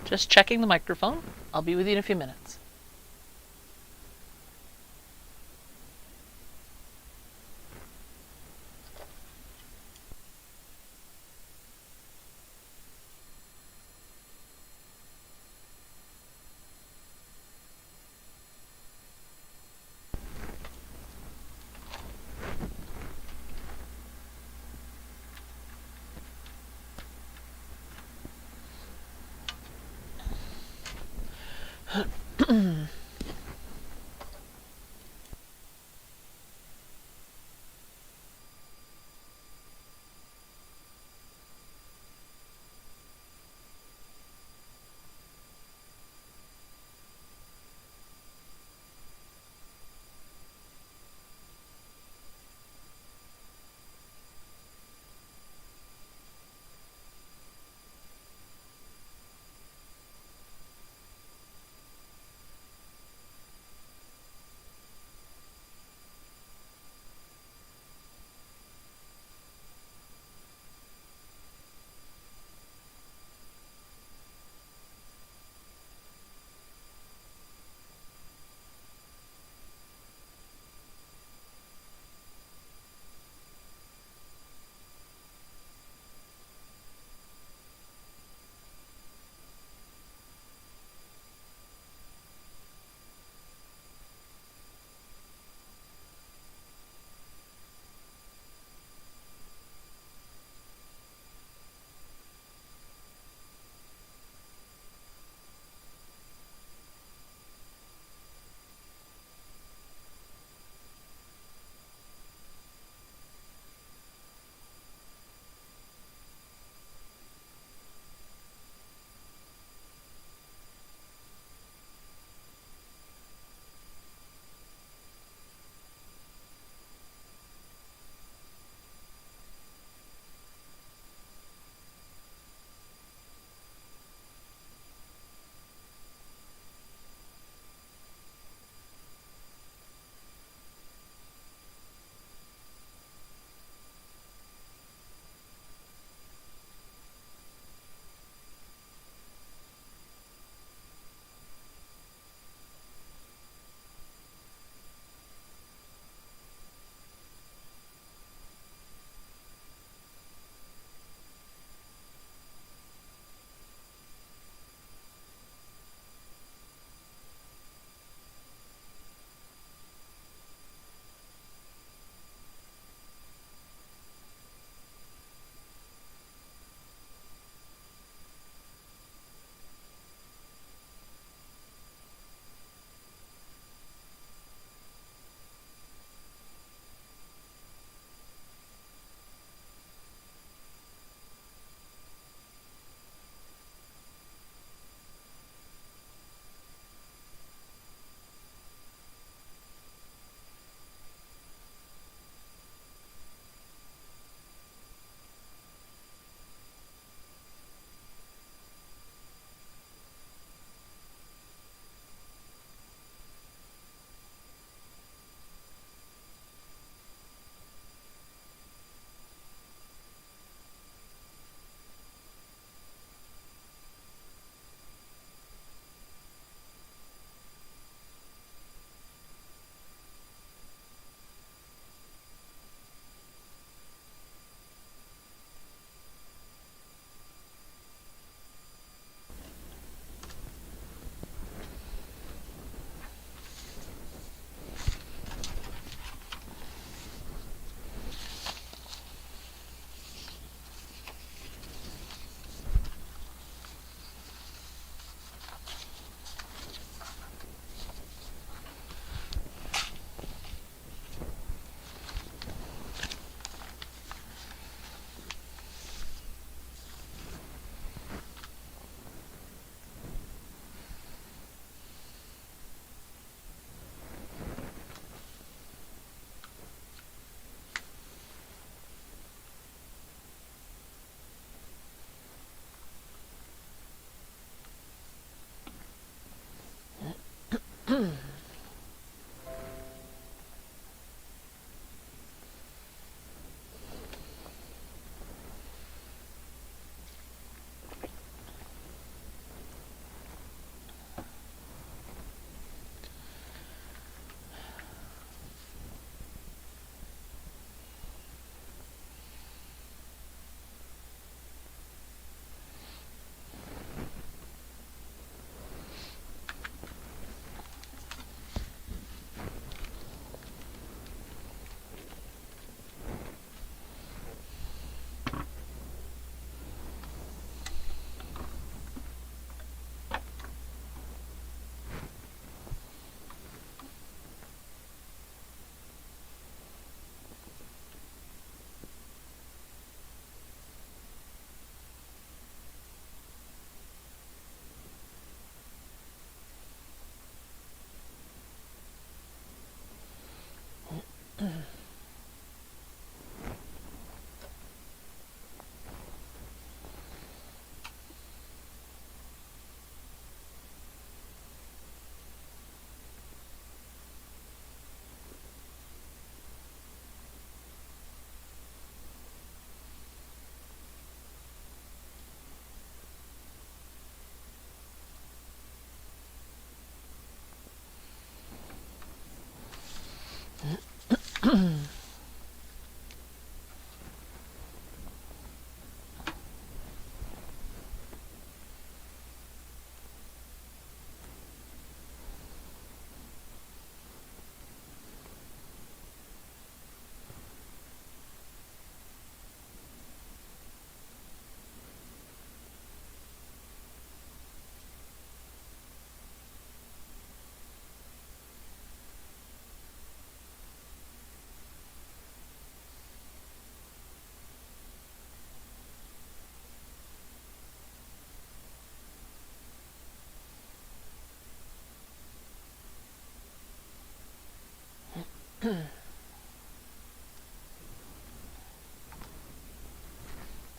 Just checking the microphone. I'll be with you in a few minutes.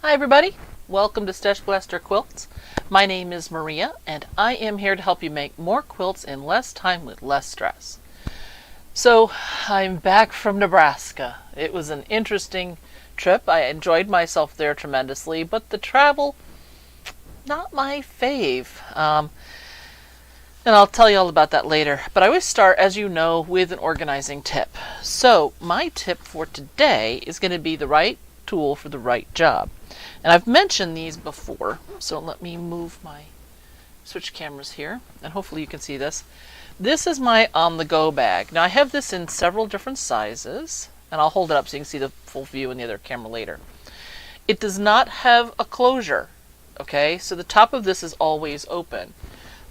Hi everybody, welcome to StashBlaster Quilts. My name is Maria and I am here to help you make more quilts in less time with less stress. So I'm back from Nebraska. It was an interesting trip. I enjoyed myself there tremendously, but the travel, not my fave. And I'll tell you all about that later. But I always start, as you know, with an organizing tip. So my tip for today is going to be the right tool for the right job. And I've mentioned these before, so let me switch cameras here, and hopefully you can see this. This is my on-the-go bag. Now I have this in several different sizes, and I'll hold it up so you can see the full view in the other camera later. It does not have a closure, okay? So the top of this is always open.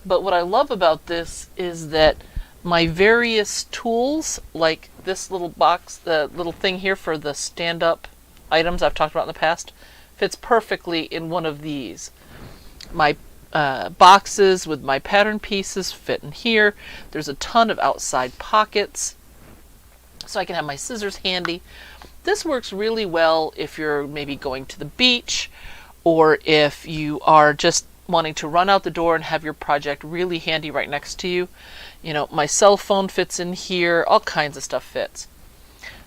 But what I love about this is that my various tools, like this little box, the little thing here for the stand-up items I've talked about in the past, fits perfectly in one of these. My boxes with my pattern pieces fit in here. There's a ton of outside pockets, so I can have my scissors handy. This works really well if you're maybe going to the beach, or if you are just wanting to run out the door and have your project really handy right next to you. You know, my cell phone fits in here, all kinds of stuff fits.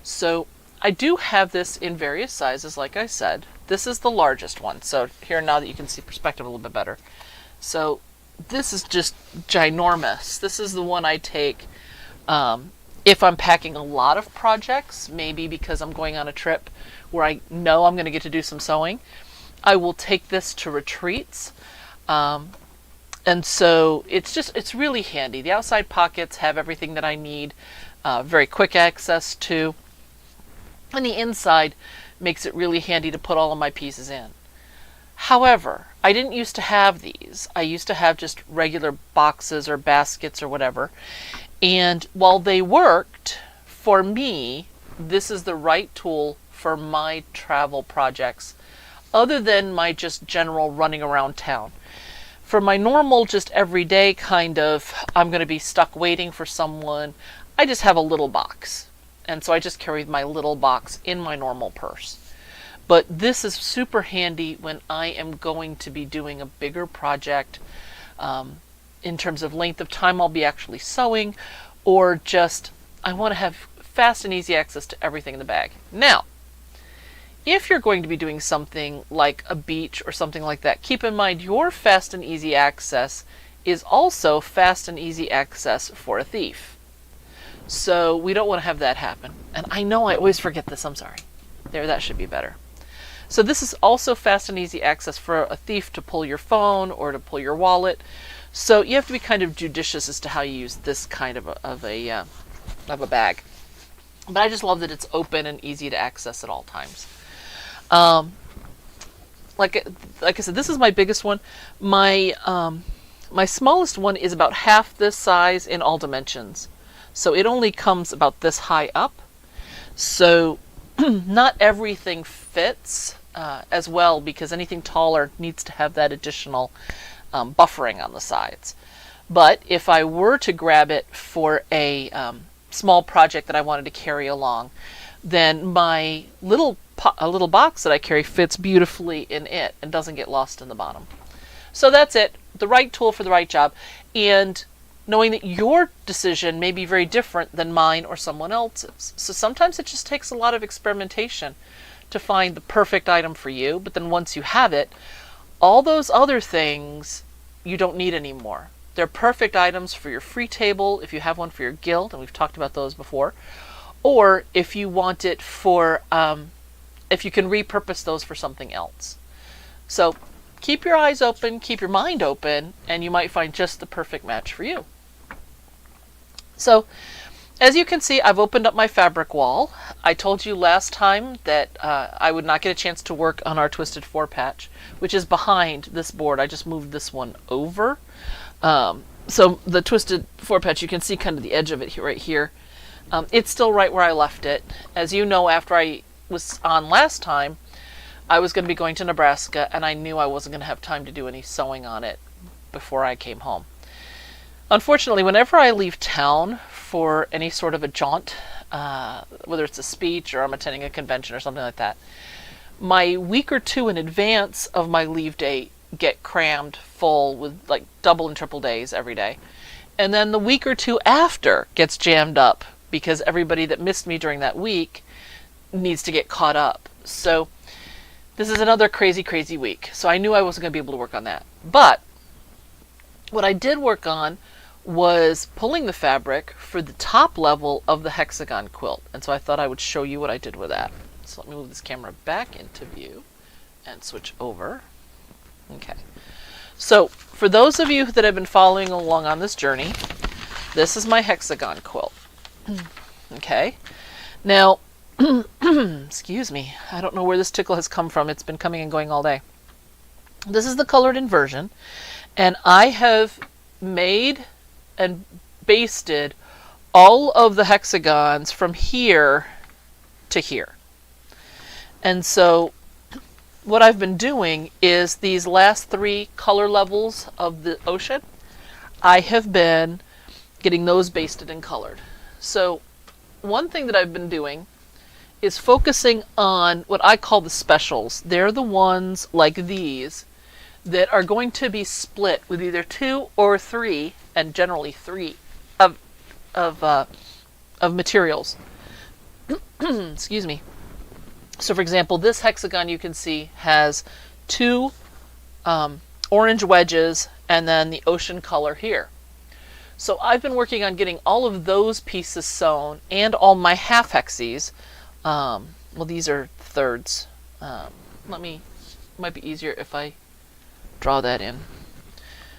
So I do have this in various sizes, like I said. This is the largest one. So here, now that you can see perspective a little bit better. So this is just ginormous. This is the one I take if I'm packing a lot of projects, maybe because I'm going on a trip where I know I'm going to get to do some sewing. I will take this to retreats. And so it's really handy. The outside pockets have everything that I need, very quick access to. And the inside makes it really handy to put all of my pieces in. However, I didn't used to have these. I used to have just regular boxes or baskets or whatever. And while they worked, for me, this is the right tool for my travel projects, other than my just general running around town. For my normal, just everyday kind of, I'm going to be stuck waiting for someone, I just have a little box. And so I just carry my little box in my normal purse. But this is super handy when I am going to be doing a bigger project, in terms of length of time I'll be actually sewing, or just I want to have fast and easy access to everything in the bag. Now, if you're going to be doing something like a beach or something like that, keep in mind your fast and easy access is also fast and easy access for a thief. So we don't want to have that happen. And I know I always forget this, I'm sorry. There, that should be better. So this is also fast and easy access for a thief to pull your phone or to pull your wallet. So you have to be kind of judicious as to how you use this kind of a bag. But I just love that it's open and easy to access at all times. Like I said, this is my biggest one. My smallest one is about half this size in all dimensions. So it only comes about this high up. So not everything fits as well, because anything taller needs to have that additional buffering on the sides. But if I were to grab it for a small project that I wanted to carry along, then my little box that I carry fits beautifully in it and doesn't get lost in the bottom. So that's it. The right tool for the right job. And knowing that your decision may be very different than mine or someone else's. So sometimes it just takes a lot of experimentation to find the perfect item for you. But then once you have it, all those other things you don't need anymore. They're perfect items for your free table, if you have one for your guild, and we've talked about those before. Or if you want it for, if you can repurpose those for something else. So keep your eyes open, keep your mind open, and you might find just the perfect match for you. So, as you can see, I've opened up my fabric wall. I told you last time that I would not get a chance to work on our Twisted 4 patch, which is behind this board. I just moved this one over. So the Twisted 4 patch, you can see kind of the edge of it right here. It's still right where I left it. As you know, after I was on last time, I was going to be going to Nebraska, and I knew I wasn't going to have time to do any sewing on it before I came home. Unfortunately, whenever I leave town for any sort of a jaunt, whether it's a speech or I'm attending a convention or something like that, my week or two in advance of my leave date get crammed full with like double and triple days every day. And then the week or two after gets jammed up because everybody that missed me during that week needs to get caught up. So this is another crazy, crazy week. So I knew I wasn't going to be able to work on that. But what I did work on was pulling the fabric for the top level of the hexagon quilt. And so I thought I would show you what I did with that. So let me move this camera back into view and switch over. Okay. So for those of you that have been following along on this journey, this is my hexagon quilt. Okay. Now, excuse me, I don't know where this tickle has come from. It's been coming and going all day. This is the colored inversion, and I have made and basted all of the hexagons from here to here. And so what I've been doing is these last three color levels of the ocean, I have been getting those basted and colored. So one thing that I've been doing is focusing on what I call the specials. They're the ones like these that are going to be split with either 2 or 3, and generally 3 of materials. Excuse me. So for example, this hexagon you can see has 2 orange wedges and then the ocean color here. So I've been working on getting all of those pieces sewn and all my half hexies. Well, these are thirds. Might be easier if I draw that in.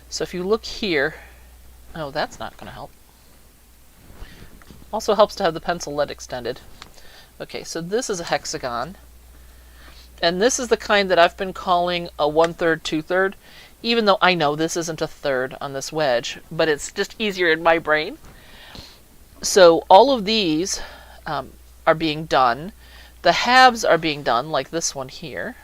So if you look here, oh, that's not going to help. Also helps to have the pencil lead extended. Okay, so this is a hexagon, and this is the kind that I've been calling a 1/3, 2/3, even though I know this isn't a third on this wedge, but it's just easier in my brain. So all of these are being done. The halves are being done, like this one here.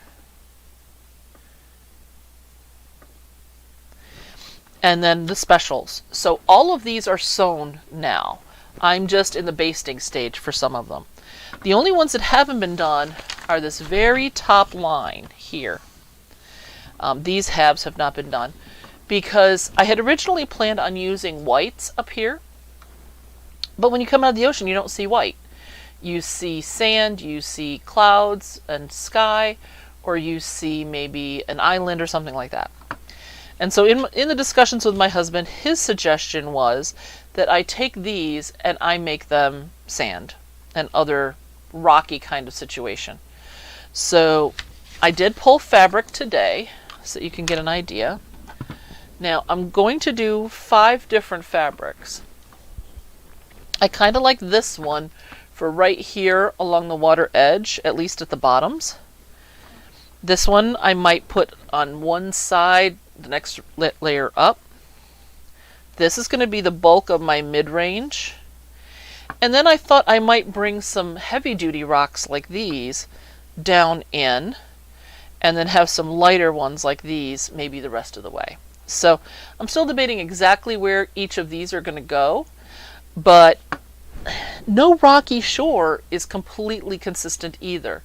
And then the specials. So all of these are sewn now. I'm just in the basting stage for some of them. The only ones that haven't been done are this very top line here. These halves have not been done because I had originally planned on using whites up here, but when you come out of the ocean you don't see white. You see sand, you see clouds and sky, or you see maybe an island or something like that. And so in the discussions with my husband, his suggestion was that I take these and I make them sand and other rocky kind of situation. So I did pull fabric today so you can get an idea. Now I'm going to do 5 different fabrics. I kind of like this one for right here along the water edge, at least at the bottoms. This one I might put on one side, the next layer up. This is going to be the bulk of my mid-range. And then I thought I might bring some heavy-duty rocks like these down in, and then have some lighter ones like these maybe the rest of the way. So I'm still debating exactly where each of these are going to go, but no rocky shore is completely consistent either.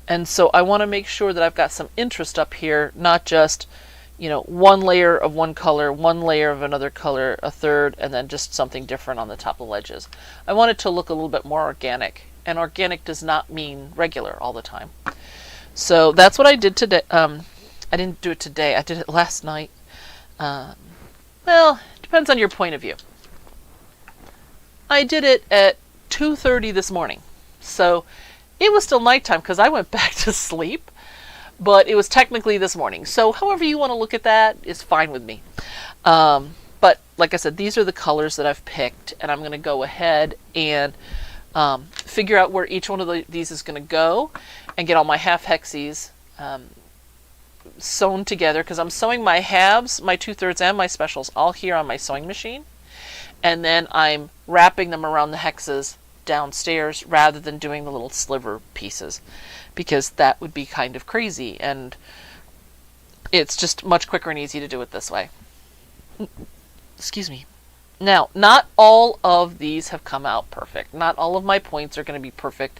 And so I want to make sure that I've got some interest up here, not just, you know, one layer of one color, one layer of another color, a third, and then just something different on the top of the ledges. I want it to look a little bit more organic, and organic does not mean regular all the time. So that's what I did today. I didn't do it today. I did it last night. Well, it depends on your point of view. I did it at 2:30 this morning. So it was still nighttime because I went back to sleep, but it was technically this morning. So however you want to look at that is fine with me. But like I said, these are the colors that I've picked, and I'm going to go ahead and figure out where each one of these is going to go and get all my half hexies sewn together, because I'm sewing my halves, my 2/3, and my specials all here on my sewing machine. And then I'm wrapping them around the hexes downstairs rather than doing the little sliver pieces, because that would be kind of crazy, and it's just much quicker and easy to do it this way. Excuse me. Now, not all of these have come out perfect. Not all of my points are going to be perfect.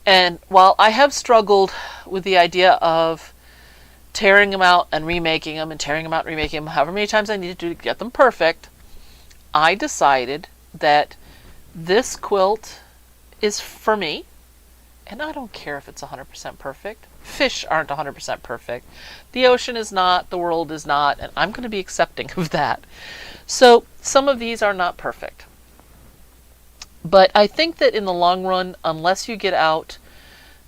And while I have struggled with the idea of tearing them out and remaking them and tearing them out and remaking them, however many times I need to get them perfect, I decided that this quilt is for me. And I don't care if it's 100% perfect. Fish aren't 100% perfect. The ocean is not, the world is not, and I'm going to be accepting of that. So some of these are not perfect. But I think that in the long run, unless you get out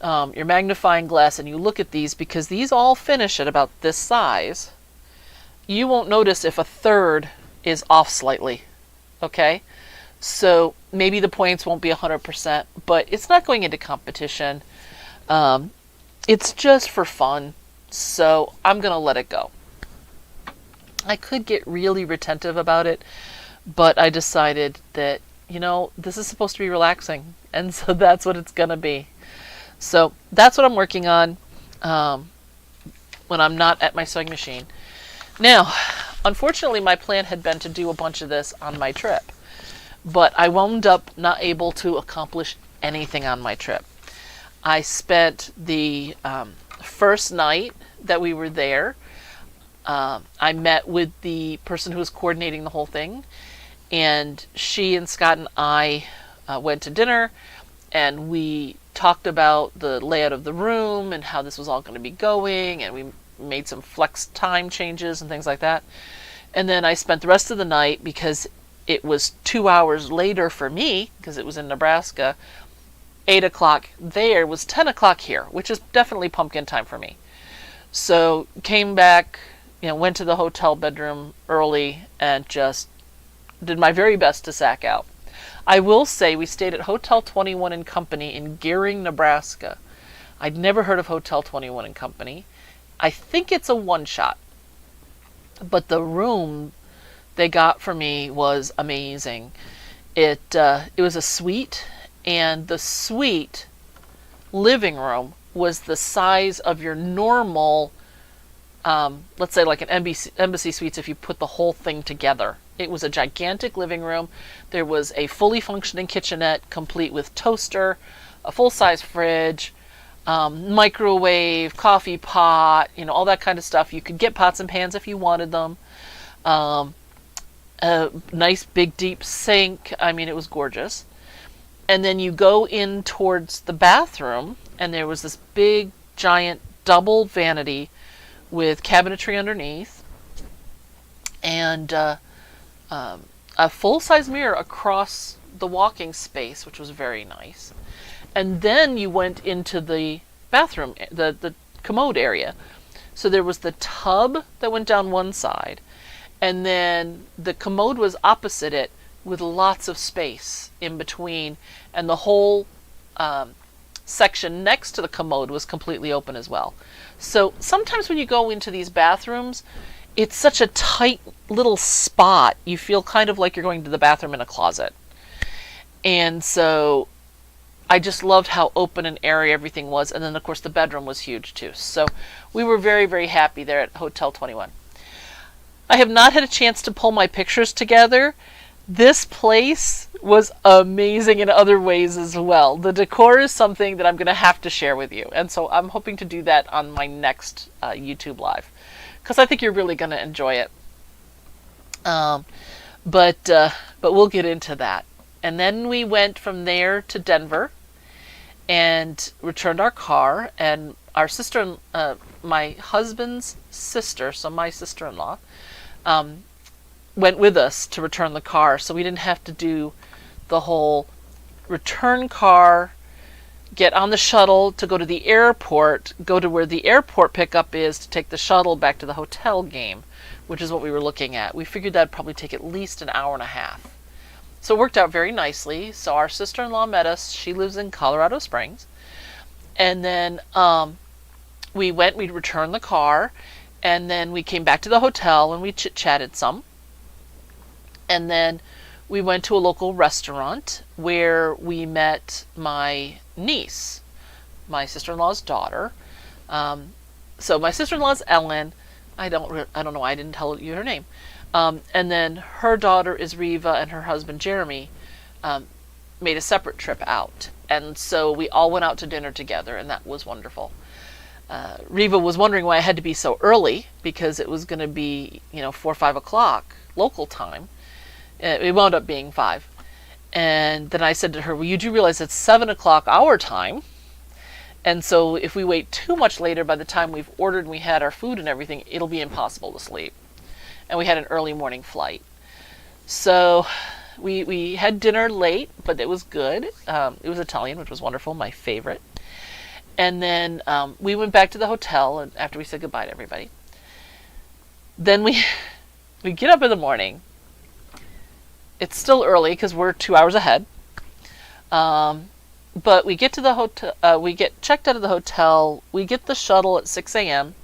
your magnifying glass and you look at these, because these all finish at about this size, you won't notice if a third is off slightly. Okay? So maybe the points won't be 100%, but it's not going into competition. It's just for fun, so I'm going to let it go. I could get really retentive about it, but I decided that, this is supposed to be relaxing, and so that's what it's going to be. So that's what I'm working on when I'm not at my sewing machine. Now, unfortunately, my plan had been to do a bunch of this on my trip, but I wound up not able to accomplish anything on my trip. I spent the first night that we were there. I met with the person who was coordinating the whole thing, and she and Scott and I went to dinner, and we talked about the layout of the room and how this was all going to be going, and we made some flex time changes and things like that. And then I spent the rest of the night, because it was 2 hours later for me, because it was in Nebraska. 8 o'clock there was 10 o'clock here, which is definitely pumpkin time for me. So came back, went to the hotel bedroom early and just did my very best to sack out. I will say we stayed at Hotel 21 and Company in Gering, Nebraska. I'd never heard of Hotel 21 and Company. I think it's a one-shot, but the room they got for me was amazing. It was a suite, and the suite living room was the size of your normal, let's say like an embassy suites if you put the whole thing together. It was a gigantic living room. There was a fully functioning kitchenette, complete with toaster, a full-size fridge, microwave, coffee pot, all that kind of stuff. You could get pots and pans if you wanted them. A nice big deep sink. I mean, it was gorgeous. And then you go in towards the bathroom, and there was this big, giant double vanity with cabinetry underneath, and a full-size mirror across the walking space, which was very nice. And then you went into the bathroom, the commode area. So there was the tub that went down one side, and then the commode was opposite it with lots of space in between, and the whole section next to the commode was completely open as well. So sometimes when you go into these bathrooms, it's such a tight little spot, you feel kind of like you're going to the bathroom in a closet. And so I just loved how open and airy everything was. And then, of course, the bedroom was huge, too. So we were very, very happy there at Hotel 21. I have not had a chance to pull my pictures together. This place was amazing in other ways as well. The decor is something that I'm going to have to share with you. And so I'm hoping to do that on my next YouTube Live, because I think you're really going to enjoy it. But we'll get into that. And then we went from there to Denver and returned our car. And our sister, my husband's sister, so my sister-in-law, went with us to return the car. So we didn't have to do the whole return car, get on the shuttle to go to the airport, go to where the airport pickup is to take the shuttle back to the hotel game, which is what we were looking at. We figured that'd probably take at least an hour and a half. So it worked out very nicely. So our sister-in-law met us. She lives in Colorado Springs. And then we returned the car, and then we came back to the hotel and we chit-chatted some. And then we went to a local restaurant where we met my niece, my sister-in-law's daughter. So my sister-in-law's Ellen. I don't know why I didn't tell you her name. And then her daughter is Riva, and her husband Jeremy. made a separate trip out. And so we all went out to dinner together, and that was wonderful. Reva was wondering why I had to be so early, because it was going to be, 4 or 5 o'clock local time. It wound up being 5. And then I said to her, well, you do realize it's 7 o'clock our time. And so if we wait too much later, by the time we've ordered and we had our food and everything, it'll be impossible to sleep. And we had an early morning flight. So we had dinner late, but it was good. It was Italian, which was wonderful, my favorite. And then we went back to the hotel and after we said goodbye to everybody. Then we get up in the morning. It's still early because we're 2 hours ahead. But we get to the hotel. We get checked out of the hotel. We get the shuttle at 6 a.m.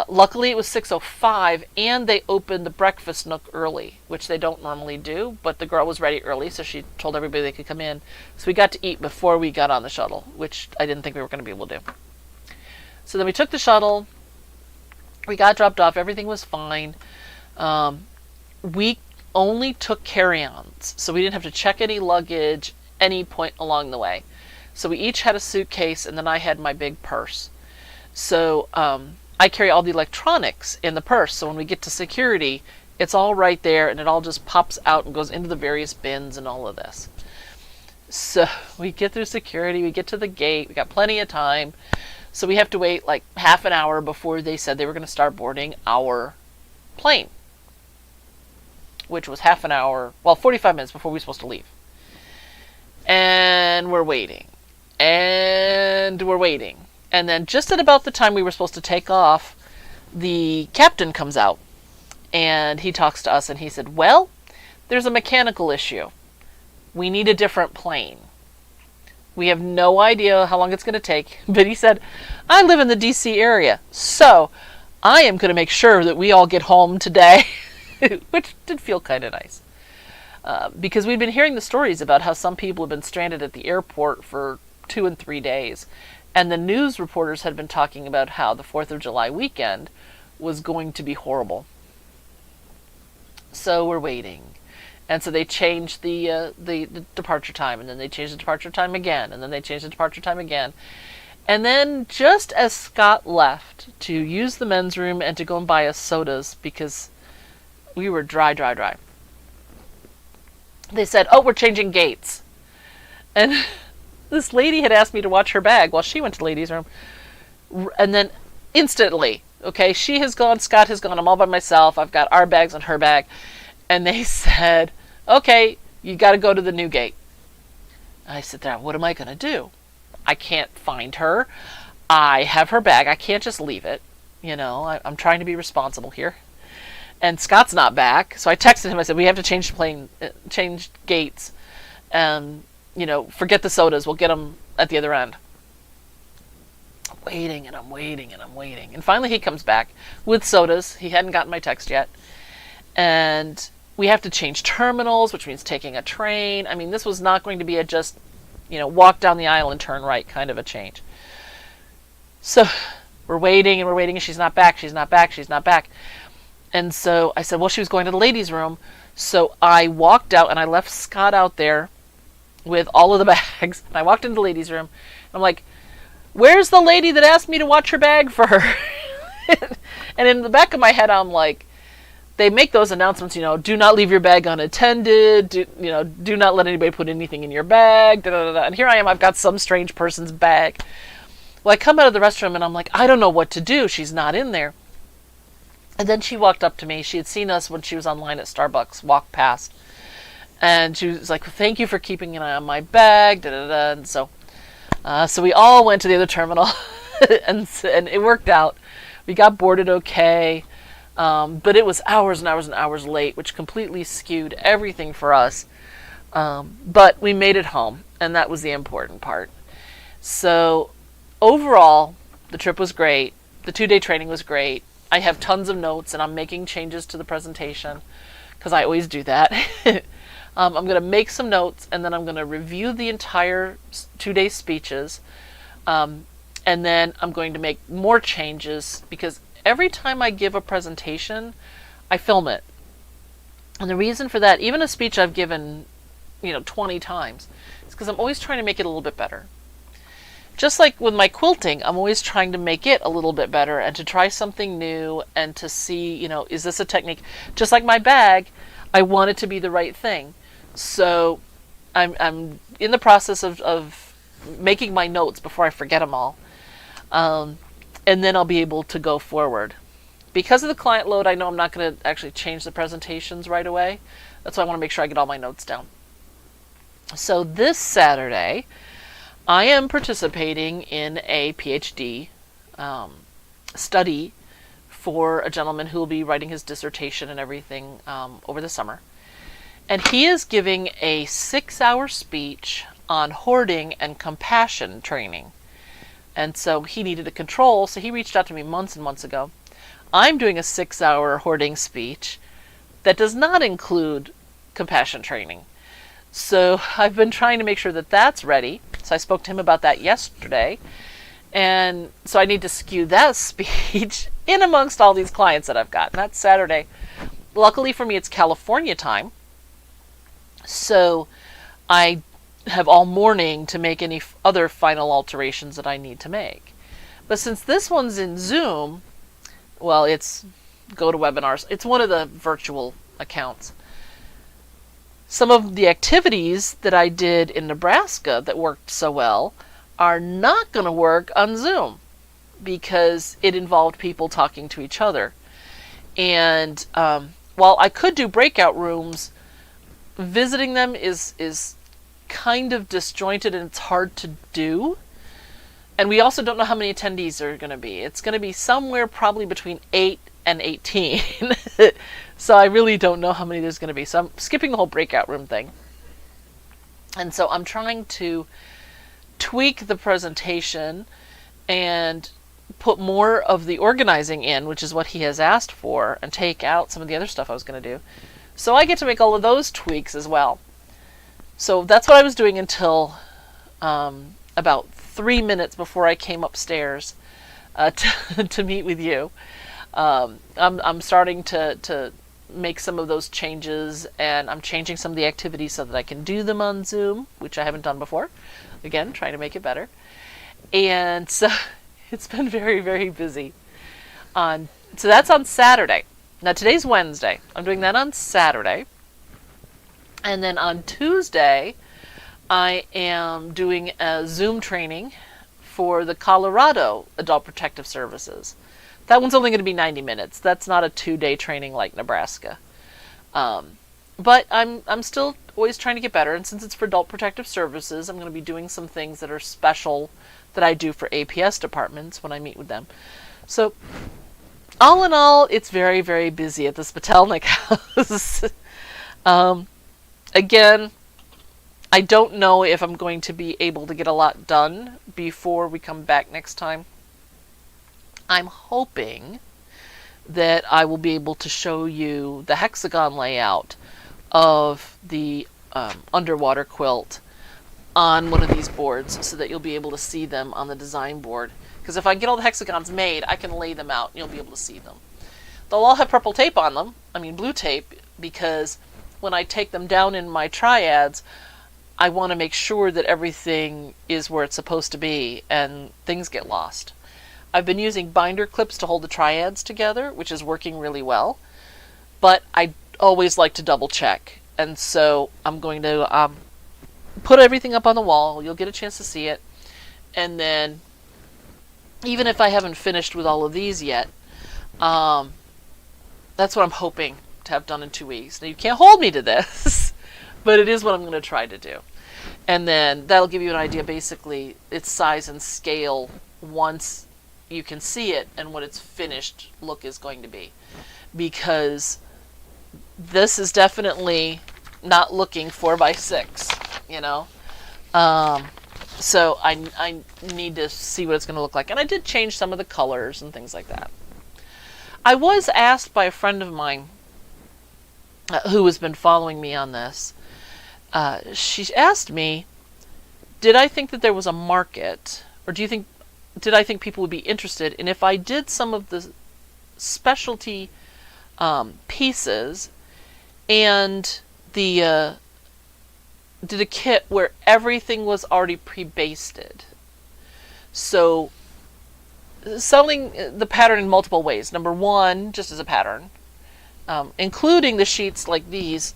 Luckily, it was 6:05, and they opened the breakfast nook early, which they don't normally do. But the girl was ready early, so she told everybody they could come in. So we got to eat before we got on the shuttle, which I didn't think we were going to be able to do. So then we took the shuttle. We got dropped off. Everything was fine. We only took carry-ons, so we didn't have to check any luggage any point along the way. So we each had a suitcase, and then I had my big purse. So I carry all the electronics in the purse, so when we get to security, it's all right there, and it all just pops out and goes into the various bins and all of this. So we get through security, we get to the gate, we got plenty of time. So we have to wait like half an hour before they said they were going to start boarding our plane, which was 45 minutes before we were supposed to leave. And we're waiting. And we're waiting. And then just at about the time we were supposed to take off, the captain comes out. And he talks to us and he said, well, there's a mechanical issue. We need a different plane. We have no idea how long it's going to take. But he said, I live in the DC area, so I am going to make sure that we all get home today. Which did feel kind of nice. Because we'd been hearing the stories about how some people have been stranded at the airport for 2 and 3 days. And the news reporters had been talking about how the 4th of July weekend was going to be horrible. So we're waiting. And so they changed the departure time, and then they changed the departure time again, and then they changed the departure time again. And then just as Scott left to use the men's room and to go and buy us sodas, because we were dry, they said, oh, we're changing gates. And this lady had asked me to watch her bag while she went to the ladies' room. And then instantly, okay, she has gone, Scott has gone, I'm all by myself. I've got our bags and her bag. And they said, okay, you got to go to the new gate. I said, there, what am I going to do? I can't find her. I have her bag. I can't just leave it. I'm trying to be responsible here. And Scott's not back. So I texted him. I said, we have to change change gates. And, forget the sodas. We'll get them at the other end. I'm waiting and I'm waiting and I'm waiting. And finally he comes back with sodas. He hadn't gotten my text yet. And we have to change terminals, which means taking a train. I mean, this was not going to be a just, walk down the aisle and turn right kind of a change. So we're waiting and we're waiting and she's not back. And so I said, well, she was going to the ladies' room. So I walked out and I left Scott out there with all of the bags. And I walked into the ladies' room. I'm like, where's the lady that asked me to watch her bag for her? And in the back of my head, I'm like, they make those announcements, do not leave your bag unattended, do not let anybody put anything in your bag, And here I am, I've got some strange person's bag. Well, I come out of the restroom and I'm like, I don't know what to do. She's not in there. And then she walked up to me. She had seen us when she was online at Starbucks, walked past. And she was like, thank you for keeping an eye on my bag, And so we all went to the other terminal and it worked out. We got boarded okay. But it was hours and hours and hours late, which completely skewed everything for us. But we made it home, and that was the important part. So overall, the trip was great. The 2-day training was great. I have tons of notes, and I'm making changes to the presentation, because I always do that. I'm going to make some notes, and then I'm going to review the entire 2-day speeches. And then I'm going to make more changes, because every time I give a presentation, I film it. And the reason for that, even a speech I've given 20 times. It's because I'm always trying to make it a little bit better. Just like with my quilting, I'm always trying to make it a little bit better and to try something new and to see, is this a technique? Just like my bag, I want it to be the right thing. So I'm in the process of making my notes before I forget them all. And then I'll be able to go forward. Because of the client load, I know I'm not going to actually change the presentations right away. That's why I want to make sure I get all my notes down. So this Saturday, I am participating in a PhD study for a gentleman who will be writing his dissertation and everything over the summer. And he is giving a 6-hour speech on hoarding and compassion training. And so he needed a control, so he reached out to me months and months ago. I'm doing a 6-hour hoarding speech that does not include compassion training. So I've been trying to make sure that that's ready. So I spoke to him about that yesterday. And so I need to skew that speech in amongst all these clients that I've got. And that's Saturday. Luckily for me, it's California time. So I have all morning to make any other final alterations that I need to make. But since this one's in Zoom, well, it's GoToWebinars. It's one of the virtual accounts. Some of the activities that I did in Nebraska that worked so well are not going to work on Zoom because it involved people talking to each other. And while I could do breakout rooms, visiting them is kind of disjointed and it's hard to do. And we also don't know how many attendees are going to be. It's going to be somewhere probably between 8 and 18. So I really don't know how many there's going to be. So I'm skipping the whole breakout room thing. And so I'm trying to tweak the presentation and put more of the organizing in, which is what he has asked for, and take out some of the other stuff I was going to do. So I get to make all of those tweaks as well. So that's what I was doing until about 3 minutes before I came upstairs to meet with you. I'm starting to make some of those changes, and I'm changing some of the activities so that I can do them on Zoom, which I haven't done before. Again, trying to make it better. And so it's been very, very busy. So that's on Saturday. Now today's Wednesday. I'm doing that on Saturday. And then on Tuesday, I am doing a Zoom training for the Colorado Adult Protective Services. That one's only going to be 90 minutes. That's not a 2-day training like Nebraska. But I'm still always trying to get better. And since it's for Adult Protective Services, I'm going to be doing some things that are special that I do for APS departments when I meet with them. So all in all, it's very, very busy at this Patelnik house. Again, I don't know if I'm going to be able to get a lot done before we come back next time. I'm hoping that I will be able to show you the hexagon layout of the underwater quilt on one of these boards so that you'll be able to see them on the design board. Because if I get all the hexagons made, I can lay them out and you'll be able to see them. They'll all have purple tape on them, blue tape, because when I take them down in my triads, I want to make sure that everything is where it's supposed to be and things get lost. I've been using binder clips to hold the triads together, which is working really well, but I always like to double check. And so I'm going to put everything up on the wall. You'll get a chance to see it. And then, even if I haven't finished with all of these yet, that's what I'm hoping to have done in 2 weeks. Now, you can't hold me to this, but it is what I'm going to try to do. And then that'll give you an idea, basically, its size and scale once you can see it and what its finished look is going to be. Because this is definitely not looking 4x6, So I need to see what it's going to look like. And I did change some of the colors and things like that. I was asked by a friend of mine who has been following me on this. She asked me, did I think that there was a market, or did I think people would be interested in if I did some of the specialty pieces and the did a kit where everything was already pre-basted. So selling the pattern in multiple ways. Number one, just as a pattern, including the sheets like these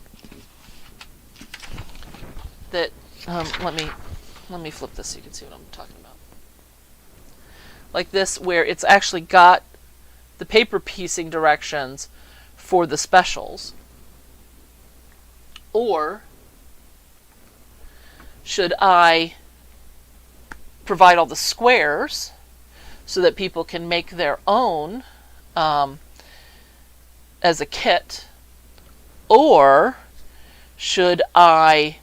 that let me flip this so you can see what I'm talking about. Like this, where it's actually got the paper piecing directions for the specials. Or should I provide all the squares so that people can make their own as a kit? Or should I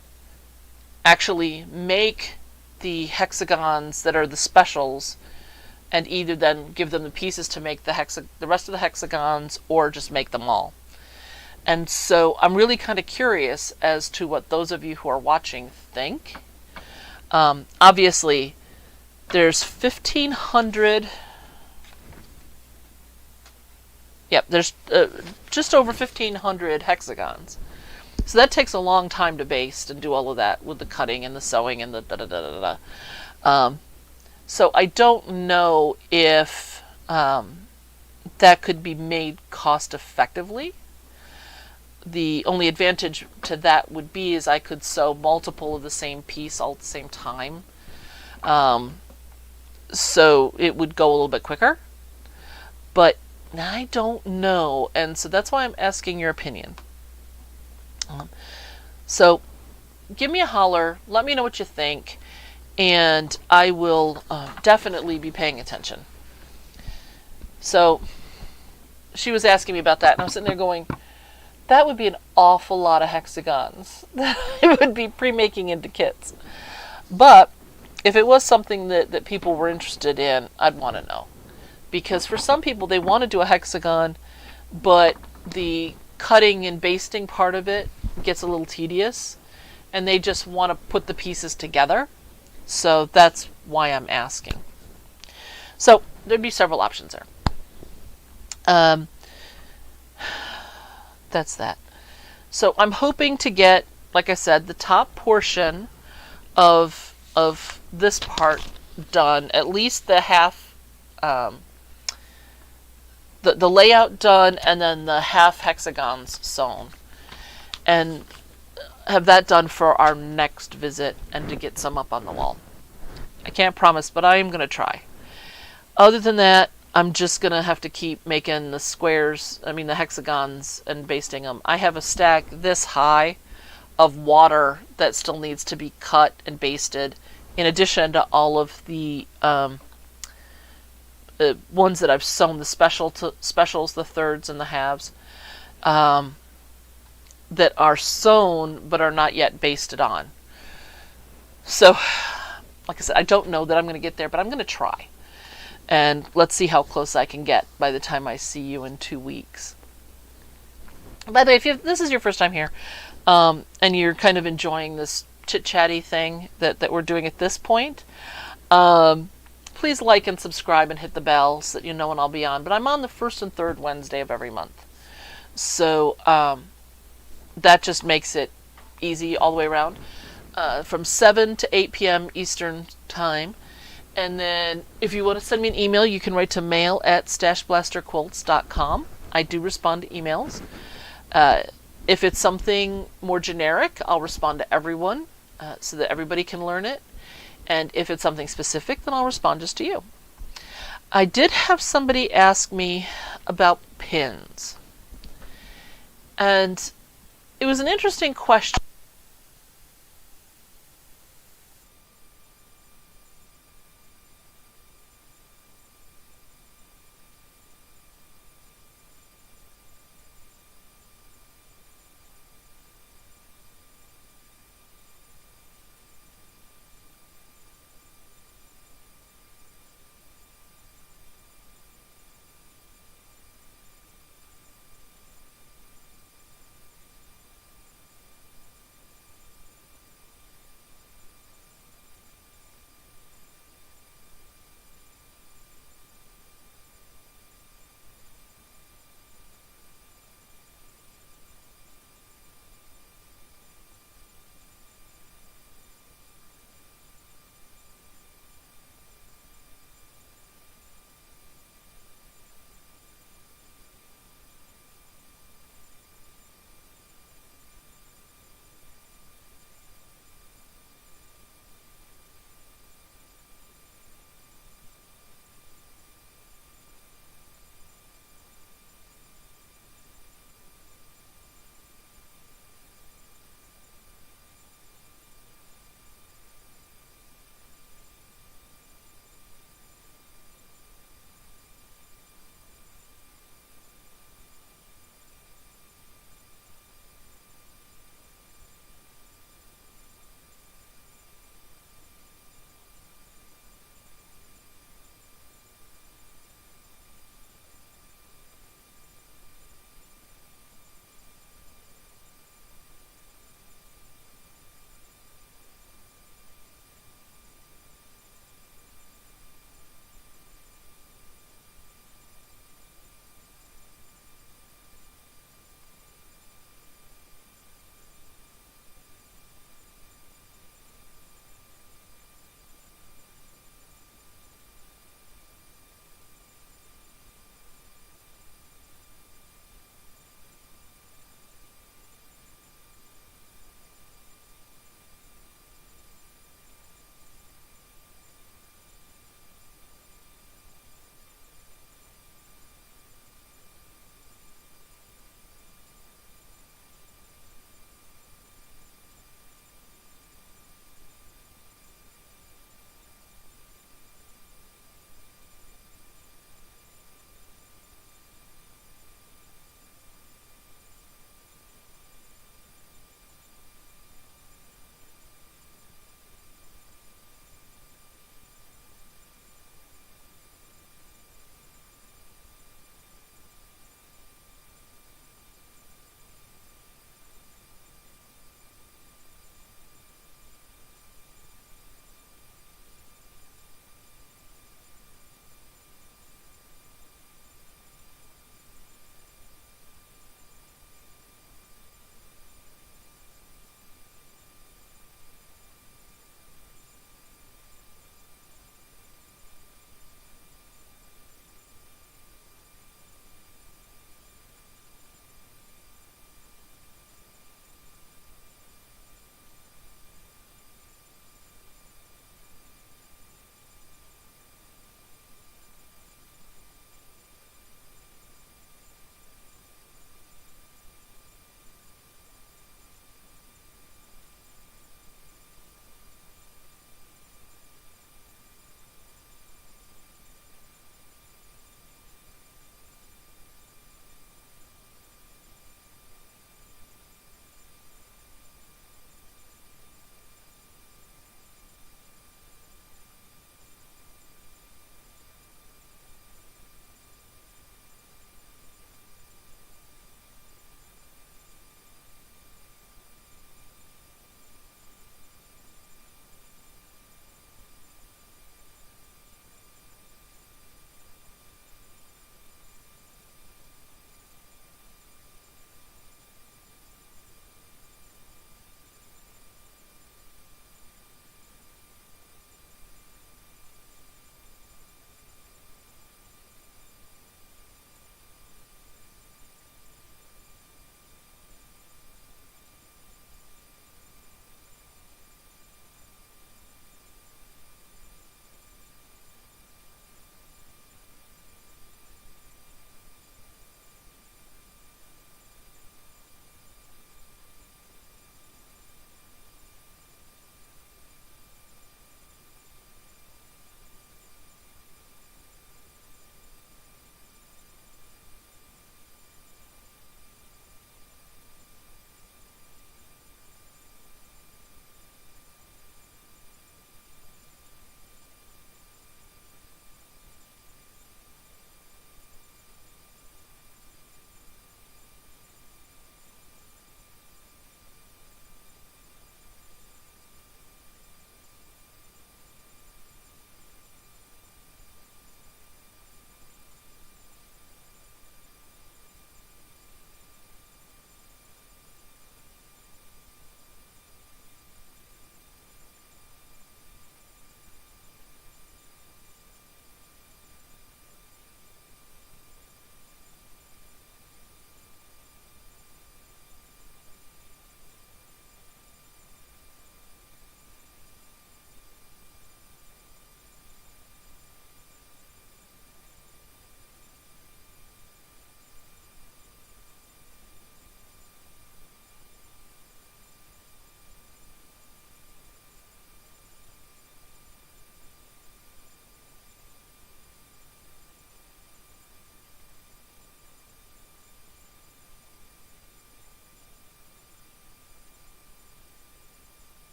actually make the hexagons that are the specials and either then give them the pieces to make the rest of the hexagons, or just make them all? And so I'm really kind of curious as to what those of you who are watching think. Obviously, there's 1,500. Yep, there's just over 1,500 hexagons. So that takes a long time to baste and do all of that with the cutting and the sewing and the da-da-da-da-da. So I don't know if that could be made cost effectively. The only advantage to that would be is I could sew multiple of the same piece all at the same time. So it would go a little bit quicker. But I don't know, and so that's why I'm asking your opinion. So give me a holler, let me know what you think, and I will definitely be paying attention. So she was asking me about that, and I was sitting there going, that would be an awful lot of hexagons that I would be pre-making into kits. But if it was something that people were interested in, I'd want to know. Because for some people, they want to do a hexagon, but the cutting and basting part of it gets a little tedious, and they just want to put the pieces together. So that's why I'm asking. So there'd be several options there. That's that. So I'm hoping to get, like I said, the top portion of this part done, at least the half, the layout done, and then the half hexagons sewn, and have that done for our next visit, and to get some up on the wall. I can't promise, but I am going to try. Other than that, I'm just going to have to keep making the squares, the hexagons, and basting them. I have a stack this high of water that still needs to be cut and basted, in addition to all of the ones that I've sewn, the specials, the thirds, and the halves, that are sewn but are not yet basted on. So, like I said, I don't know that I'm going to get there, but I'm going to try. And let's see how close I can get by the time I see you in 2 weeks. By the way, if this is your first time here, and you're kind of enjoying this chit-chatty thing that we're doing at this point, please like and subscribe and hit the bell so that you know when I'll be on. But I'm on the first and third Wednesday of every month. So that just makes it easy all the way around. From 7 to 8 p.m. Eastern Time. And then if you want to send me an email, you can write to mail@StashBlasterQuilts.com. I do respond to emails. If it's something more generic, I'll respond to everyone so that everybody can learn it. And if it's something specific, then I'll respond just to you. I did have somebody ask me about pins. And it was an interesting question.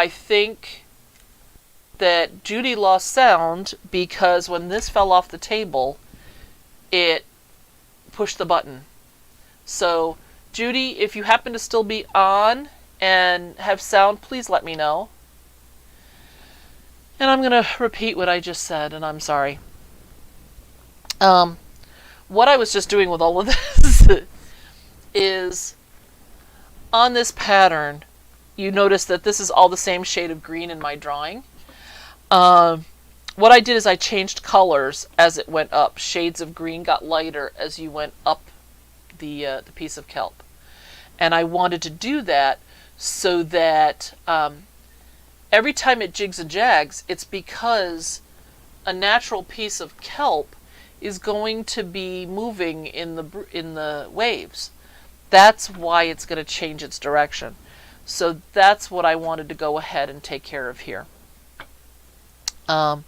I think that Judy lost sound because when this fell off the table, it pushed the button. So, Judy, if you happen to still be on and have sound, please let me know. And I'm going to repeat what I just said, and I'm sorry. What I was just doing with all of this is, on this pattern, you notice that this is all the same shade of green in my drawing. What I did is I changed colors as it went up. Shades of green got lighter as you went up the piece of kelp. And I wanted to do that so that every time it jigs and jags, it's because a natural piece of kelp is going to be moving in the waves. That's why it's going to change its direction. So that's what I wanted to go ahead and take care of here. And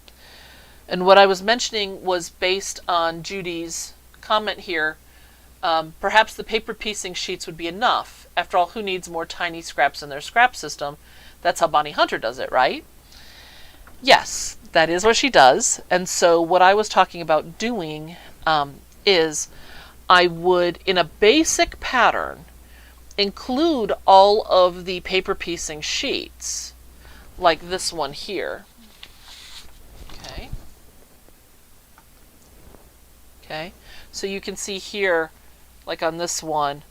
what I was mentioning was based on Judy's comment here. Perhaps the paper piecing sheets would be enough. After all, who needs more tiny scraps in their scrap system? That's how Bonnie Hunter does it, right? Yes, that is what she does. And so what I was talking about doing is I would, in a basic pattern, include all of the paper piecing sheets, like this one here. Okay. Okay. So you can see here, like on this one,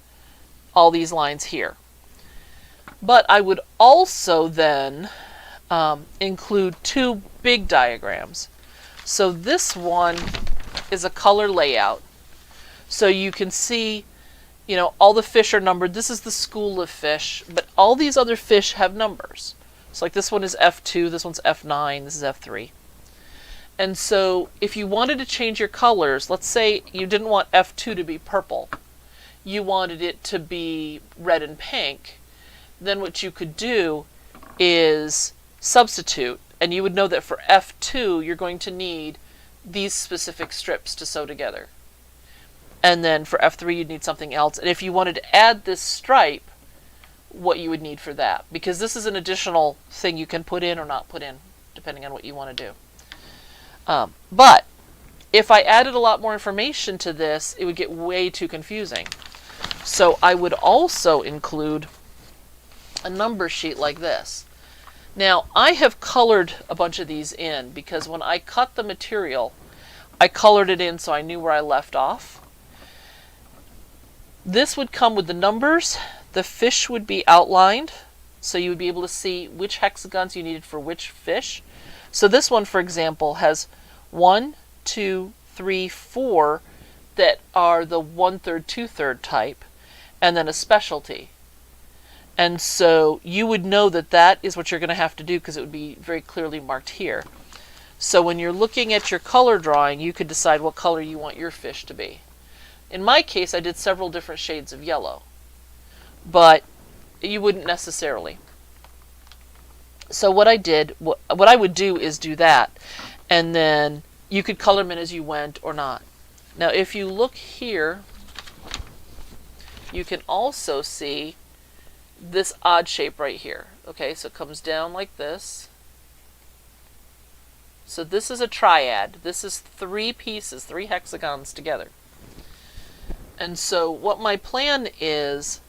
all these lines here. But I would also then include two big diagrams. So this one is a color layout. So you can see, all the fish are numbered. This is the school of fish, but all these other fish have numbers. So like this one is F2, this one's F9, this is F3. And so if you wanted to change your colors, let's say you didn't want F2 to be purple, you wanted it to be red and pink, then what you could do is substitute, and you would know that for F2 you're going to need these specific strips to sew together. And then for F3 you'd need something else. And if you wanted to add this stripe, what you would need for that. Because this is an additional thing you can put in or not put in, depending on what you want to do. But if I added a lot more information to this, it would get way too confusing. So I would also include a number sheet like this. Now, I have colored a bunch of these in because when I cut the material, I colored it in so I knew where I left off. This would come with the numbers. The fish would be outlined, so you would be able to see which hexagons you needed for which fish. So this one, for example, has 1, 2, 3, 4 that are the 1/3, 2/3 type, and then a specialty. And so you would know that that is what you're going to have to do because it would be very clearly marked here. So when you're looking at your color drawing, you could decide what color you want your fish to be. In my case, I did several different shades of yellow, but you wouldn't necessarily. So what I did, what I would do is do that, and then you could color them in as you went or not. Now if you look here, you can also see this odd shape right here. Okay, so it comes down like this. So this is a triad. This is 3 pieces, 3 hexagons together. And so what my plan is,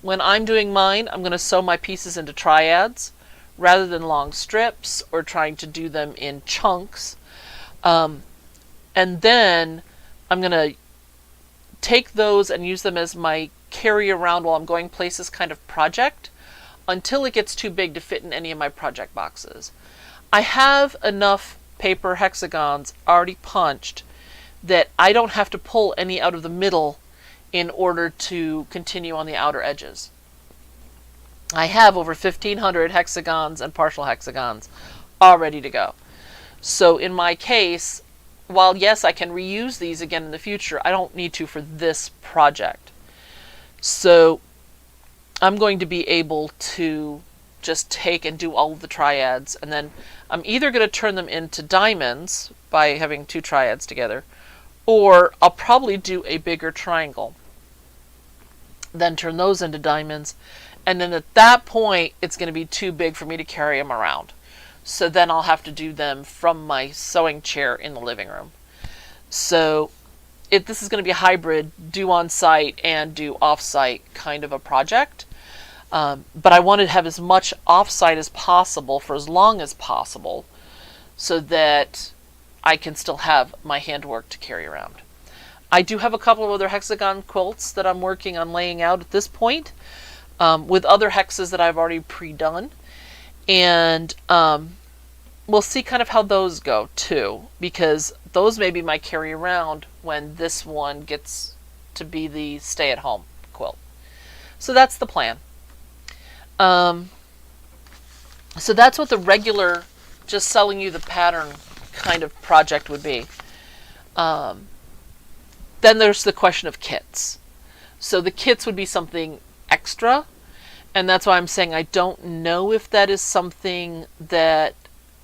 when I'm doing mine, I'm going to sew my pieces into triads rather than long strips or trying to do them in chunks. And then I'm going to take those and use them as my carry around while I'm going places kind of project until it gets too big to fit in any of my project boxes. I have enough paper hexagons already punched that I don't have to pull any out of the middle in order to continue on the outer edges. I have over 1,500 hexagons and partial hexagons all ready to go. So in my case, while yes, I can reuse these again in the future, I don't need to for this project. So I'm going to be able to just take and do all of the triads, and then I'm either going to turn them into diamonds by having 2 triads together, or I'll probably do a bigger triangle, then turn those into diamonds, And then at that point, it's going to be too big for me to carry them around. So then I'll have to do them from my sewing chair in the living room. So this is going to be a hybrid, do on site and do off site kind of a project. But I want to have as much off site as possible for as long as possible so that I can still have my handwork to carry around. I do have a couple of other hexagon quilts that I'm working on laying out at this point, with other hexes that I've already pre-done. And we'll see kind of how those go too, because those may be my carry around when this one gets to be the stay-at-home quilt. So that's the plan. So that's what the regular, just selling you the pattern kind of project would be. Then there's the question of kits. So the kits would be something extra, and that's why I'm saying I don't know if that is something that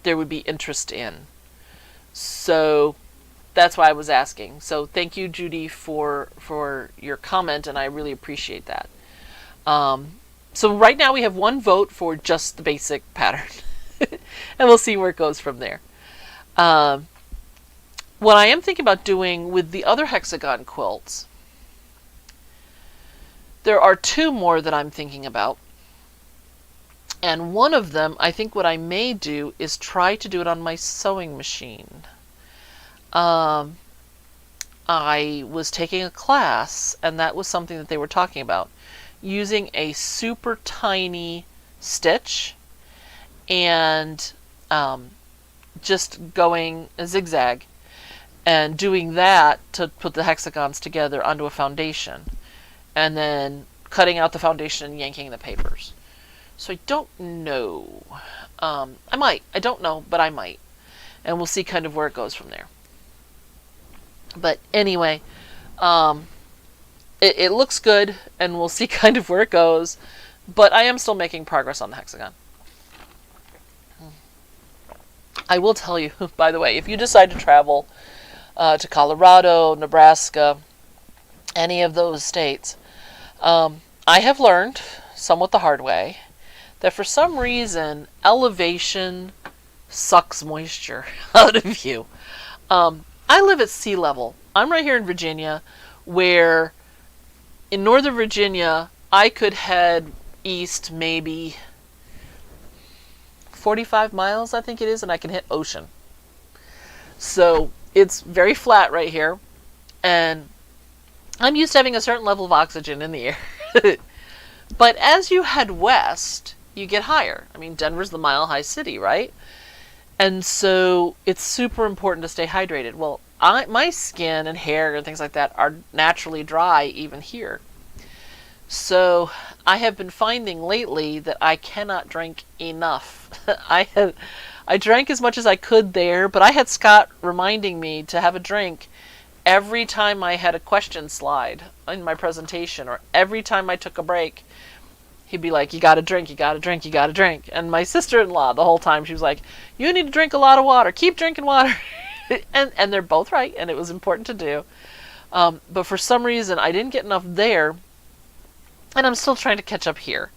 there would be interest in. So that's why I was asking. So thank you, Judy, for your comment, and I really appreciate that. So right now we have one vote for just the basic pattern, and we'll see where it goes from there. What I am thinking about doing with the other hexagon quilts, there are two more that I'm thinking about. And one of them, I think what I may do is try to do it on my sewing machine. I was taking a class, and that was something that they were talking about. Using a super tiny stitch and just going a zigzag and doing that to put the hexagons together onto a foundation, and then cutting out the foundation and yanking the papers. So I don't know. I might. I don't know, but I might. And we'll see kind of where it goes from there. But anyway, it looks good, and we'll see kind of where it goes. But I am still making progress on the hexagon. I will tell you, by the way, if you decide to travel to Colorado, Nebraska, any of those states, I have learned, somewhat the hard way, that for some reason, elevation sucks moisture out of you. I live at sea level. I'm right here in Virginia, where in Northern Virginia, I could head east maybe 45 miles, I think it is, and I can hit ocean. So it's very flat right here, and I'm used to having a certain level of oxygen in the air. But as you head west, you get higher. I mean, Denver's the mile-high city, right? And so it's super important to stay hydrated. Well, my skin and hair and things like that are naturally dry even here. So I have been finding lately that I cannot drink enough. I drank as much as I could there, but I had Scott reminding me to have a drink every time I had a question slide in my presentation, or every time I took a break. He'd be like, you gotta drink, you gotta drink, you gotta drink. And my sister-in-law, the whole time, she was like, you need to drink a lot of water. Keep drinking water. and they're both right, and it was important to do. But for some reason, I didn't get enough there, and I'm still trying to catch up here.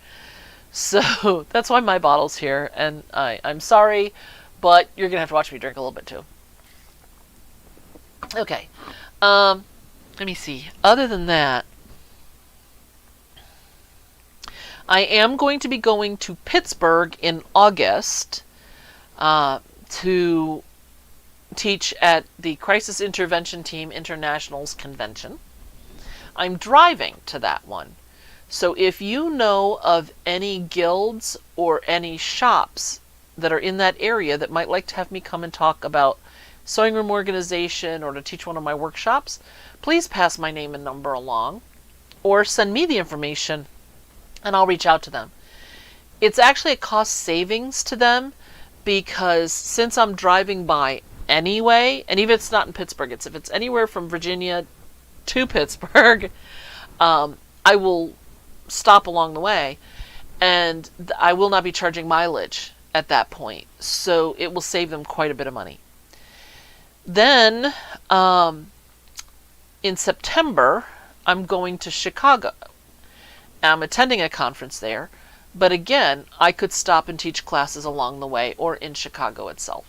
So that's why my bottle's here, and I'm sorry, but you're going to have to watch me drink a little bit too. Okay. Let me see. Other than that, I am going to be going to Pittsburgh in August to teach at the Crisis Intervention Team Internationals Convention. I'm driving to that one. So if you know of any guilds or any shops that are in that area that might like to have me come and talk about sewing room organization or to teach one of my workshops, please pass my name and number along, or send me the information and I'll reach out to them. It's actually a cost savings to them, because since I'm driving by anyway, and even if it's not in Pittsburgh, if it's anywhere from Virginia to Pittsburgh, I will stop along the way, and I will not be charging mileage at that point, so it will save them quite a bit of money. Then in September, I'm going to Chicago, I'm attending a conference there, but again, I could stop and teach classes along the way or in Chicago itself.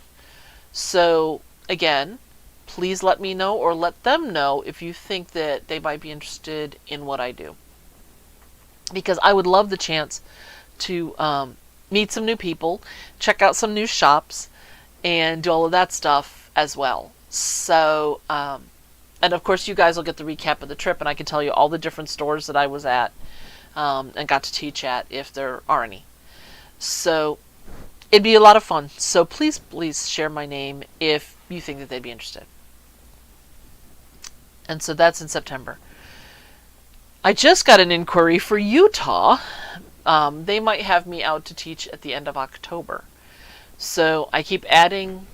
So again, please let me know or let them know if you think that they might be interested in what I do. Because I would love the chance to meet some new people, check out some new shops, and do all of that stuff as well. So, and of course you guys will get the recap of the trip, and I can tell you all the different stores that I was at and got to teach at, if there are any. So it'd be a lot of fun. So please share my name if you think that they'd be interested. And so that's in September. I just got an inquiry for Utah. They might have me out to teach at the end of October. So I keep adding,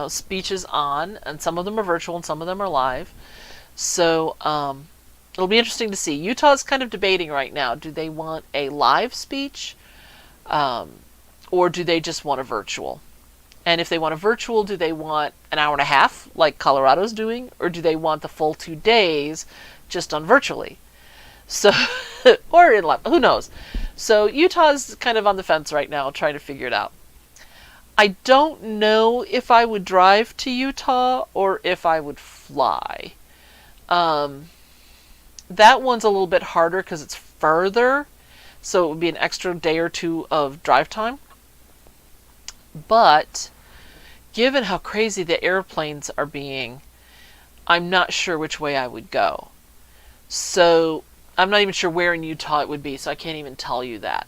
speeches on, and some of them are virtual and some of them are live. So it'll be interesting to see. Utah's kind of debating right now. Do they want a live speech or do they just want a virtual? And if they want a virtual, do they want an hour and a half like Colorado's doing, or do they want the full 2 days just done virtually? So, or in live, who knows? So Utah's kind of on the fence right now, trying to figure it out. I don't know if I would drive to Utah or if I would fly. That one's a little bit harder because it's further, so it would be an extra day or two of drive time. But given how crazy the airplanes are being, I'm not sure which way I would go. So I'm not even sure where in Utah it would be, so I can't even tell you that.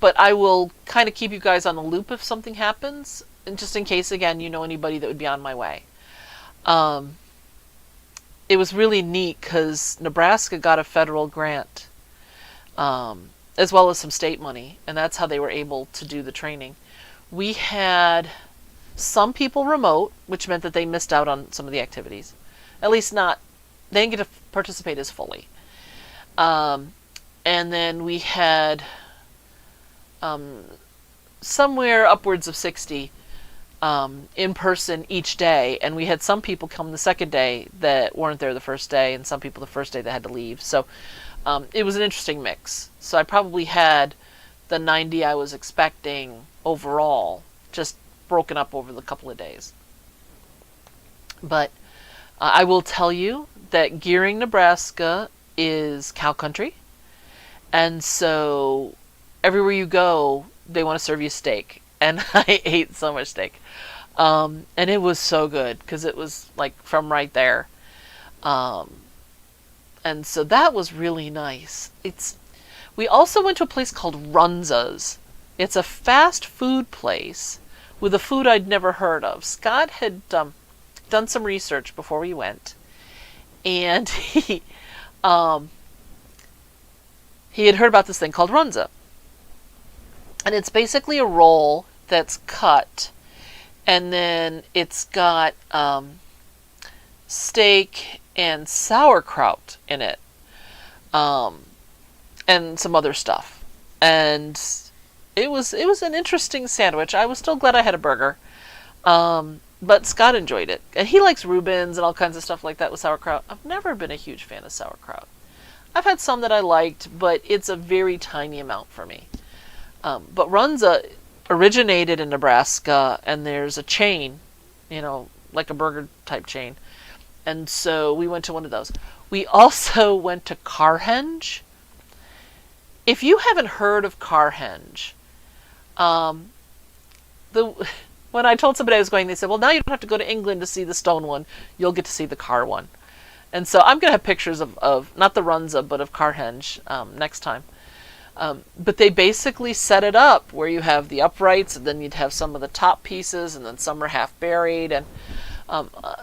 But I will kind of keep you guys on the loop if something happens, and just in case, again, you know anybody that would be on my way. It was really neat because Nebraska got a federal grant, as well as some state money, and that's how they were able to do the training. We had some people remote, which meant that they missed out on some of the activities. At least they didn't get to participate as fully. And then we had somewhere upwards of 60 in person each day, and we had some people come the second day that weren't there the first day, and some people the first day that had to leave. So it was an interesting mix. So I probably had the 90 I was expecting overall, just broken up over the couple of days. But I will tell you that Gearing, Nebraska is cow country, and so everywhere you go, they want to serve you steak. And I ate so much steak. And it was so good because it was like from right there. And so that was really nice. We also went to a place called Runza's. It's a fast food place with a food I'd never heard of. Scott had done some research before we went, and he had heard about this thing called Runza. And it's basically a roll that's cut, and then it's got steak and sauerkraut in it, and some other stuff. And it was an interesting sandwich. I was still glad I had a burger, but Scott enjoyed it, and he likes Reubens and all kinds of stuff like that with sauerkraut. I've never been a huge fan of sauerkraut. I've had some that I liked, but it's a very tiny amount for me. But Runza originated in Nebraska, and there's a chain, like a burger type chain. And so we went to one of those. We also went to Carhenge. If you haven't heard of Carhenge, when I told somebody I was going, they said, well, now you don't have to go to England to see the stone one. You'll get to see the car one. And so I'm going to have pictures of not the Runza, but of Carhenge next time. But they basically set it up where you have the uprights, and then you'd have some of the top pieces, and then some are half buried. And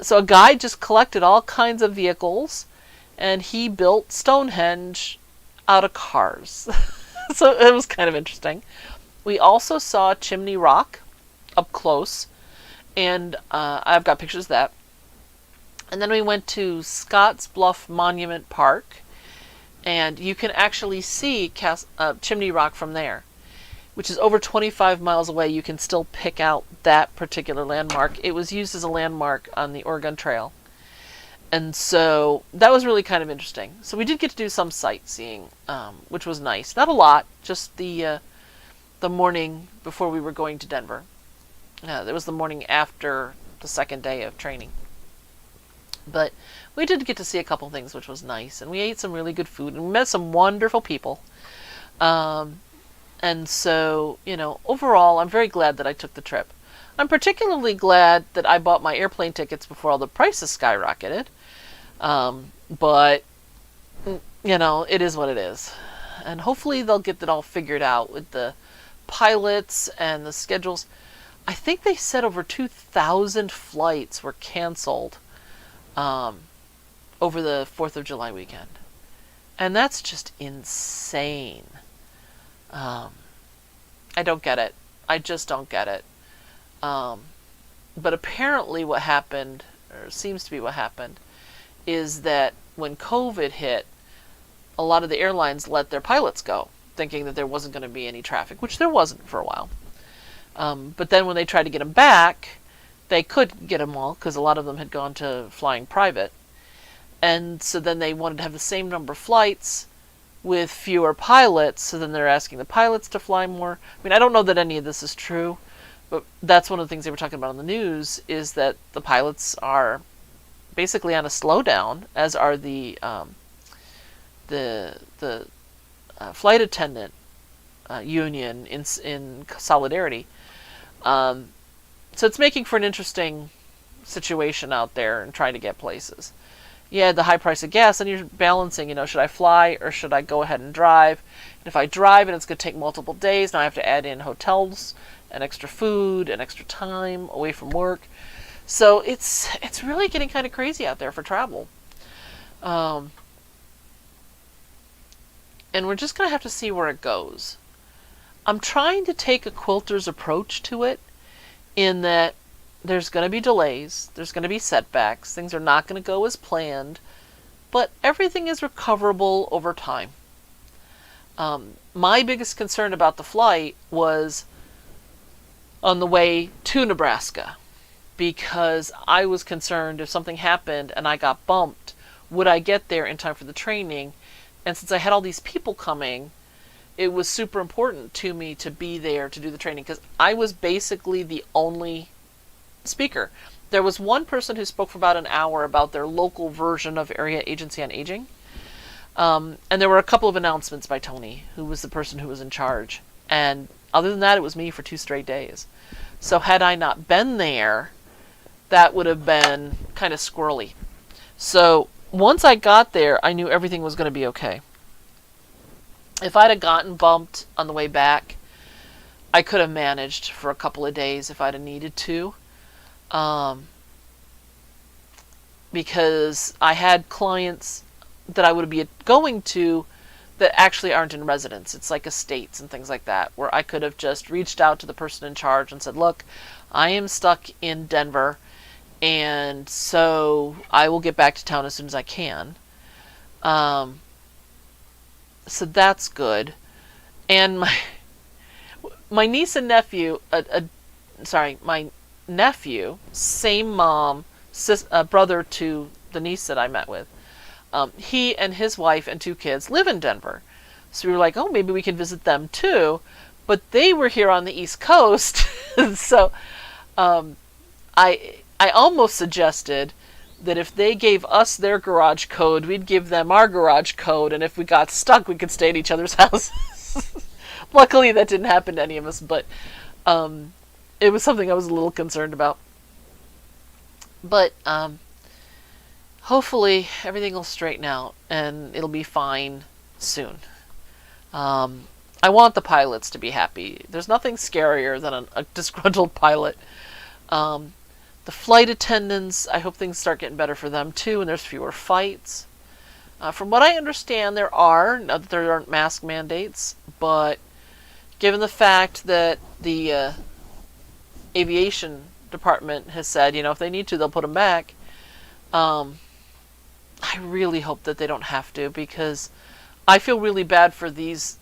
so a guy just collected all kinds of vehicles, and he built Stonehenge out of cars. So it was kind of interesting. We also saw Chimney Rock up close, and I've got pictures of that. And then we went to Scotts Bluff Monument Park, and you can actually see Chimney Rock from there, which is over 25 miles away. You can still pick out that particular landmark. It was used as a landmark on the Oregon Trail. And so that was really kind of interesting. So we did get to do some sightseeing, which was nice. Not a lot, just the morning before we were going to Denver. It was the morning after the second day of training. But we did get to see a couple things, which was nice. And we ate some really good food, and we met some wonderful people. And so, overall, I'm very glad that I took the trip. I'm particularly glad that I bought my airplane tickets before all the prices skyrocketed. But, it is what it is. And hopefully they'll get that all figured out with the pilots and the schedules. I think they said over 2,000 flights were canceled over the 4th of July weekend. And that's just insane. I don't get it. I just don't get it. But apparently what happened, or seems to be what happened, is that when COVID hit, a lot of the airlines let their pilots go, thinking that there wasn't going to be any traffic, which there wasn't for a while. But then when they tried to get them back, they could get them all, because a lot of them had gone to flying private. And so then they wanted to have the same number of flights with fewer pilots, so then they're asking the pilots to fly more. I mean, I don't know that any of this is true, but that's one of the things they were talking about on the news, is that the pilots are basically on a slowdown, as are the flight attendant union in solidarity. So it's making for an interesting situation out there and trying to get places. Yeah, the high price of gas, and you're balancing, should I fly or should I go ahead and drive? And if I drive and it's going to take multiple days, now I have to add in hotels and extra food and extra time away from work. So it's really getting kind of crazy out there for travel. And we're just going to have to see where it goes. I'm trying to take a quilter's approach to it, in that there's going to be delays, there's going to be setbacks, things are not going to go as planned, but everything is recoverable over time. My biggest concern about the flight was on the way to Nebraska, because I was concerned if something happened and I got bumped, would I get there in time for the training? And since I had all these people coming, it was super important to me to be there to do the training, because I was basically the only speaker. There was one person who spoke for about an hour about their local version of Area Agency on Aging. And there were a couple of announcements by Tony, who was the person who was in charge. And other than that, it was me for 2 straight days. So had I not been there, that would have been kind of squirrely. So once I got there, I knew everything was going to be okay. If I'd have gotten bumped on the way back, I could have managed for a couple of days if I'd have needed to. Because I had clients that I would be going to that actually aren't in residence. It's like estates and things like that, where I could have just reached out to the person in charge and said, look, I am stuck in Denver, and so I will get back to town as soon as I can. So that's good. And my niece and nephew, my nephew, same mom, brother to the niece that I met with, he and his wife and 2 kids live in Denver. So we were like, oh, maybe we can visit them too. But they were here on the East Coast. So I almost suggested that if they gave us their garage code, we'd give them our garage code, and if we got stuck, we could stay at each other's houses. Luckily, that didn't happen to any of us, but it was something I was a little concerned about. But hopefully, everything will straighten out, and it'll be fine soon. I want the pilots to be happy. There's nothing scarier than a disgruntled pilot. The flight attendants, I hope things start getting better for them too, and there's fewer fights. From what I understand, there aren't mask mandates, but given the fact that the aviation department has said, if they need to, they'll put them back, I really hope that they don't have to, because I feel really bad for these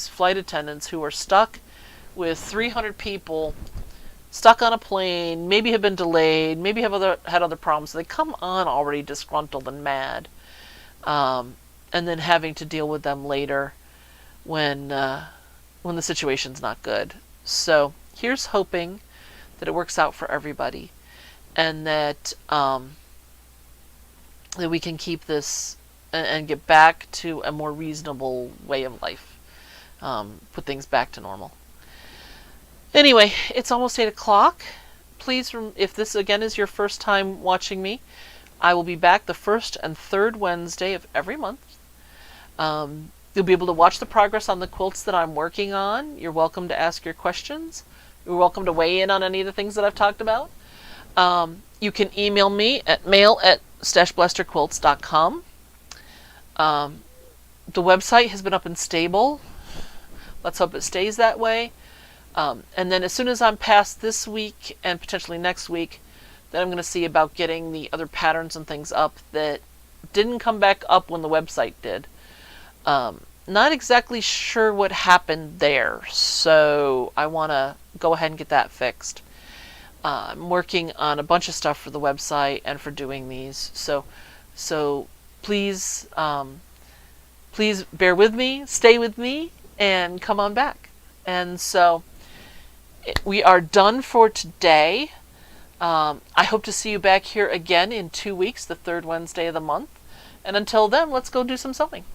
flight attendants who are stuck with 300 people stuck on a plane, maybe have been delayed, maybe have had other problems. So they come on already disgruntled and mad, and then having to deal with them later when the situation's not good. So here's hoping that it works out for everybody, and that that we can keep this and get back to a more reasonable way of life, put things back to normal. Anyway, it's almost 8 o'clock. Please, if this again is your first time watching me, I will be back the first and third Wednesday of every month. You'll be able to watch the progress on the quilts that I'm working on. You're welcome to ask your questions. You're welcome to weigh in on any of the things that I've talked about. You can email me at mail@StashBlasterQuilts.com. The website has been up and stable. Let's hope it stays that way. And then as soon as I'm past this week and potentially next week, then I'm going to see about getting the other patterns and things up that didn't come back up when the website did. Not exactly sure what happened there, so I want to go ahead and get that fixed. I'm working on a bunch of stuff for the website and for doing these, so please please bear with me, stay with me, and come on back. And so we are done for today. I hope to see you back here again in 2 weeks, the third Wednesday of the month. And until then, let's go do some sewing.